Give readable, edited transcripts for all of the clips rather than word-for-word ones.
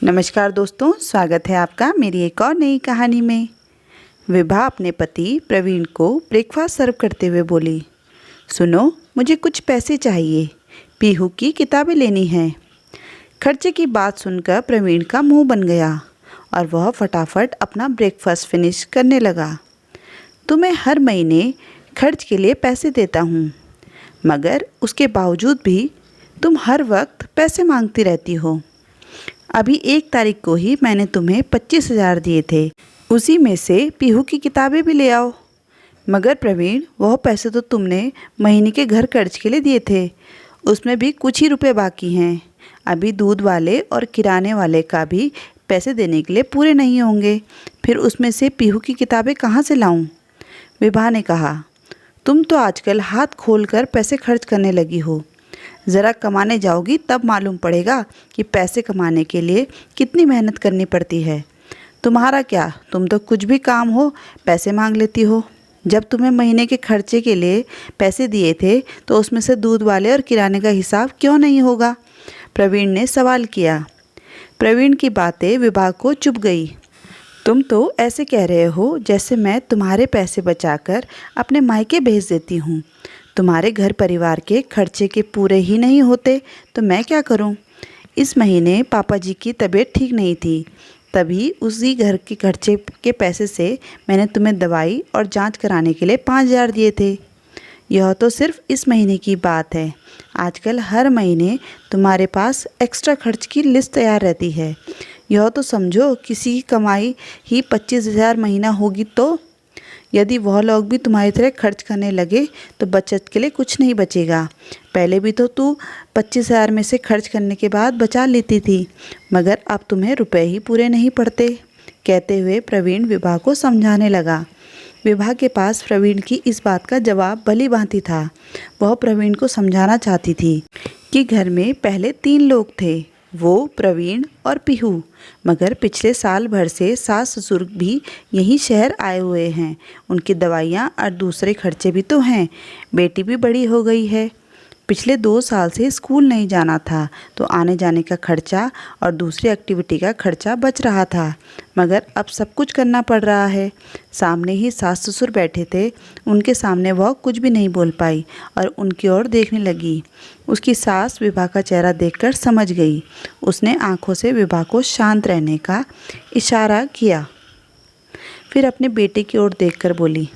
नमस्कार दोस्तों, स्वागत है आपका मेरी एक और नई कहानी में। विभा अपने पति प्रवीण को ब्रेकफास्ट सर्व करते हुए बोली, सुनो, मुझे कुछ पैसे चाहिए, पीहू की किताबें लेनी हैं। खर्चे की बात सुनकर प्रवीण का मुंह बन गया और वह फटाफट अपना ब्रेकफास्ट फिनिश करने लगा। तुम्हें हर महीने खर्च के लिए पैसे देता हूँ, मगर उसके बावजूद भी तुम हर वक्त पैसे मांगती रहती हो। अभी 1 तारीख को ही मैंने तुम्हें 25,000 दिए थे, उसी में से पीहू की किताबें भी ले आओ। मगर प्रवीण, वह पैसे तो तुमने महीने के घर खर्च के लिए दिए थे, उसमें भी कुछ ही रुपए बाकी हैं। अभी दूध वाले और किराने वाले का भी पैसे देने के लिए पूरे नहीं होंगे, फिर उसमें से पीहू की किताबें कहाँ से लाऊं? विभा ने कहा, तुम तो आजकल हाथ खोलकर पैसे खर्च करने लगी हो। ज़रा कमाने जाओगी तब मालूम पड़ेगा कि पैसे कमाने के लिए कितनी मेहनत करनी पड़ती है। तुम्हारा क्या, तुम तो कुछ भी काम हो पैसे मांग लेती हो। जब तुम्हें महीने के खर्चे के लिए पैसे दिए थे तो उसमें से दूध वाले और किराने का हिसाब क्यों नहीं होगा? प्रवीण ने सवाल किया। प्रवीण की बातें विभा को चुभ गई। तुम तो ऐसे कह रहे हो जैसे मैं तुम्हारे पैसे बचाकर अपने मायके भेज देती हूँ। तुम्हारे घर परिवार के खर्चे के पूरे ही नहीं होते तो मैं क्या करूं? इस महीने पापा जी की तबीयत ठीक नहीं थी, तभी उसी घर के खर्चे के पैसे से मैंने तुम्हें दवाई और जांच कराने के लिए 5,000 दिए थे। यह तो सिर्फ इस महीने की बात है। आजकल हर महीने तुम्हारे पास एक्स्ट्रा खर्च की लिस्ट तैयार रहती है। यह तो समझो किसी की कमाई ही 25,000 महीना होगी, तो यदि वह लोग भी तुम्हारी तरह खर्च करने लगे तो बचत के लिए कुछ नहीं बचेगा। पहले भी तो तू 25,000 में से खर्च करने के बाद बचा लेती थी, मगर अब तुम्हें रुपए ही पूरे नहीं पड़ते। कहते हुए प्रवीण विभा को समझाने लगा। विभा के पास प्रवीण की इस बात का जवाब भली भांति था। वह प्रवीण को समझाना चाहती थी कि घर में पहले 3 लोग थे, वो, प्रवीण और पीहू। मगर पिछले साल भर से सास ससुर भी यहीं शहर आए हुए हैं। उनकी दवाइयाँ और दूसरे खर्चे भी तो हैं। बेटी भी बड़ी हो गई है, पिछले 2 साल से स्कूल नहीं जाना था तो आने जाने का खर्चा और दूसरी एक्टिविटी का खर्चा बच रहा था, मगर अब सब कुछ करना पड़ रहा है। सामने ही सास ससुर बैठे थे, उनके सामने वह कुछ भी नहीं बोल पाई और उनकी ओर देखने लगी। उसकी सास विभा का चेहरा देखकर समझ गई। उसने आंखों से विभा को शांत रहने का इशारा किया, फिर अपने बेटे की ओर देखकर बोली,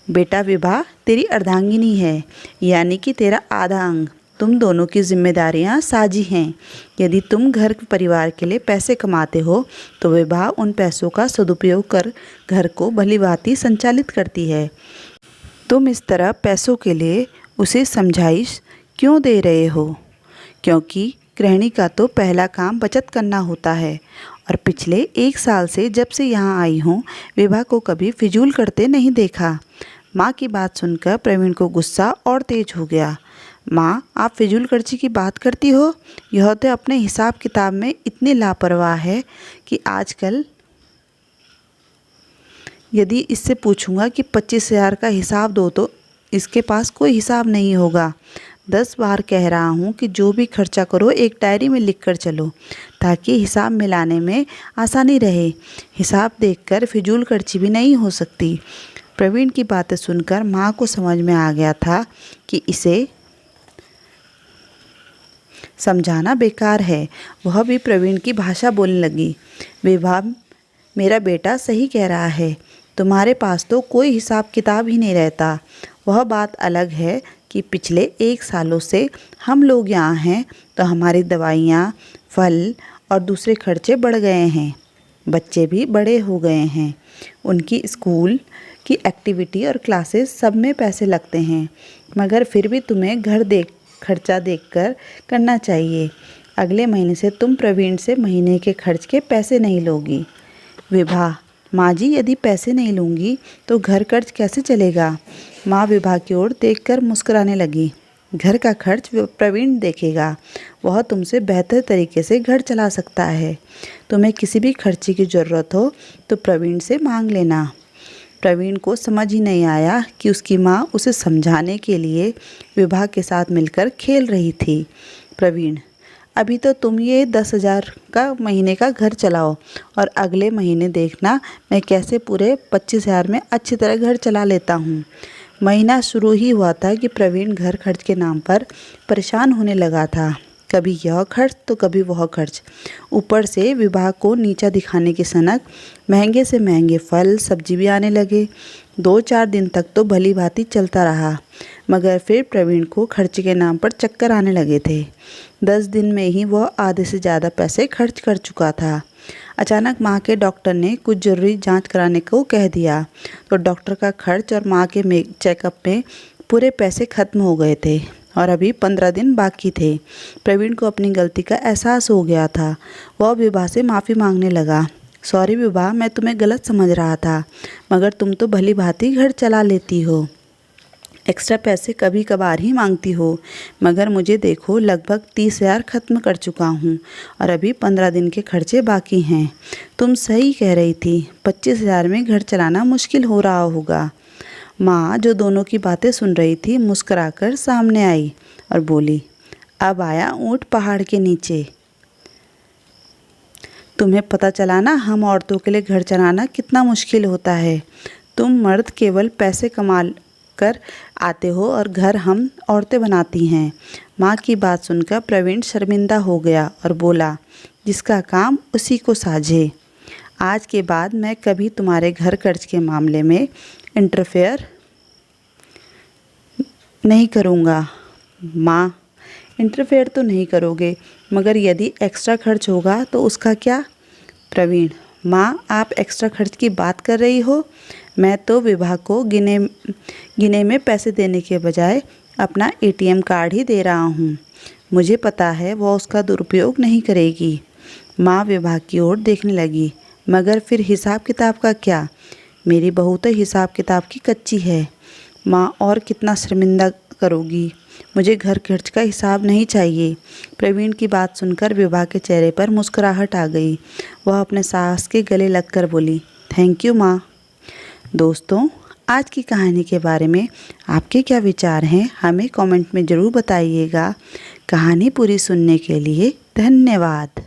बेटा विभा, तेरी अर्धांगिनी है, यानी कि तेरा आधा अंग। तुम दोनों की जिम्मेदारियां साझी हैं। यदि तुम घर परिवार के लिए पैसे कमाते हो तो विभा उन पैसों का सदुपयोग कर घर को भलीभांति संचालित करती है। तुम इस तरह पैसों के लिए उसे समझाइश क्यों दे रहे हो? क्योंकि गृहिणी का तो पहला काम बचत करना होता है, और पिछले 1 साल से जब से यहाँ आई हूँ विभा को कभी फिजूल करते नहीं देखा। माँ की बात सुनकर प्रवीण को गुस्सा और तेज हो गया। माँ, आप फिजूल खर्ची की बात करती हो? यह तो अपने हिसाब किताब में इतनी लापरवाह है कि आजकल यदि इससे पूछूंगा कि 25,000 का हिसाब दो तो इसके पास कोई हिसाब नहीं होगा। 10 बार कह रहा हूँ कि जो भी खर्चा करो एक डायरी में लिख कर चलो, ताकि हिसाब मिलाने में आसानी रहे। हिसाब देखकर फिजूल खर्ची भी नहीं हो सकती। प्रवीण की बातें सुनकर माँ को समझ में आ गया था कि इसे समझाना बेकार है। वह भी प्रवीण की भाषा बोलने लगी। विभा, मेरा बेटा सही कह रहा है, तुम्हारे पास तो कोई हिसाब किताब ही नहीं रहता। वह बात अलग है कि पिछले 1 सालों से हम लोग यहाँ हैं तो हमारी दवाइयाँ, फल और दूसरे खर्चे बढ़ गए हैं। बच्चे भी बड़े हो गए हैं, उनकी स्कूल की एक्टिविटी और क्लासेस सब में पैसे लगते हैं, मगर फिर भी तुम्हें खर्चा देखकर करना चाहिए। अगले महीने से तुम प्रवीण से महीने के खर्च के पैसे नहीं लोगी। विभा, माँ जी, यदि पैसे नहीं लूँगी तो घर खर्च कैसे चलेगा? माँ विभा की ओर देखकर मुस्कुराने लगी। घर का खर्च प्रवीण देखेगा, वह तुमसे बेहतर तरीके से घर चला सकता है। तुम्हें किसी भी खर्चे की ज़रूरत हो तो प्रवीण से मांग लेना। प्रवीण को समझ ही नहीं आया कि उसकी माँ उसे समझाने के लिए विभा के साथ मिलकर खेल रही थी। प्रवीण, अभी तो तुम ये 10,000 का महीने का घर चलाओ और अगले महीने देखना मैं कैसे पूरे 25,000 में अच्छी तरह घर चला लेता हूँ। महीना शुरू ही हुआ था कि प्रवीण घर खर्च के नाम पर परेशान होने लगा था। कभी यह खर्च तो कभी वह खर्च। ऊपर से विवाह को नीचा दिखाने की सनक महंगे से महंगे फल सब्जी भी आने लगे। 2-4 दिन तक तो भली भांति चलता रहा, मगर फिर प्रवीण को खर्च के नाम पर चक्कर आने लगे थे। 10 दिन में ही वह आधे से ज़्यादा पैसे खर्च कर चुका था। अचानक माँ के डॉक्टर ने कुछ ज़रूरी जांच कराने को कह दिया, तो डॉक्टर का खर्च और माँ के चेकअप में पूरे पैसे खत्म हो गए थे और अभी 15 दिन बाकी थे। प्रवीण को अपनी गलती का एहसास हो गया था। वह विभा से माफ़ी मांगने लगा। सॉरी विभा, मैं तुम्हें गलत समझ रहा था, मगर तुम तो भली भांति घर चला लेती हो, एक्स्ट्रा पैसे कभी कभार ही मांगती हो, मगर मुझे देखो लगभग 30,000 खत्म कर चुका हूँ और अभी 15 दिन के खर्चे बाकी हैं। तुम सही कह रही थी, 25,000 में घर चलाना मुश्किल हो रहा होगा। माँ, जो दोनों की बातें सुन रही थी, मुस्कुराकर सामने आई और बोली, अब आया ऊँट पहाड़ के नीचे। तुम्हें पता चला ना हम औरतों के लिए घर चलाना कितना मुश्किल होता है। तुम मर्द केवल पैसे कमा कर आते हो और घर हम औरतें बनाती हैं। माँ की बात सुनकर प्रवीण शर्मिंदा हो गया और बोला, जिसका काम उसी को साझे। आज के बाद मैं कभी तुम्हारे घर खर्च के मामले में इंटरफेयर नहीं करूँगा। माँ, इंटरफेयर तो नहीं करोगे, मगर यदि एक्स्ट्रा खर्च होगा तो उसका क्या? प्रवीण, माँ, आप एक्स्ट्रा खर्च की बात कर रही हो? मैं तो विभा को गिने में पैसे देने के बजाय अपना ATM कार्ड ही दे रहा हूँ। मुझे पता है वह उसका दुरुपयोग नहीं करेगी। माँ विभा की ओर देखने लगी, मगर फिर हिसाब किताब का क्या? मेरी बहू तो हिसाब किताब की कच्ची है। माँ, और कितना शर्मिंदा करोगी? मुझे घर खर्च का हिसाब नहीं चाहिए। प्रवीण की बात सुनकर विभा के चेहरे पर मुस्कुराहट आ गई। वह अपने सास के गले लगकर बोली, थैंक यू माँ। दोस्तों, आज की कहानी के बारे में आपके क्या विचार हैं, हमें कमेंट में ज़रूर बताइएगा। कहानी पूरी सुनने के लिए धन्यवाद।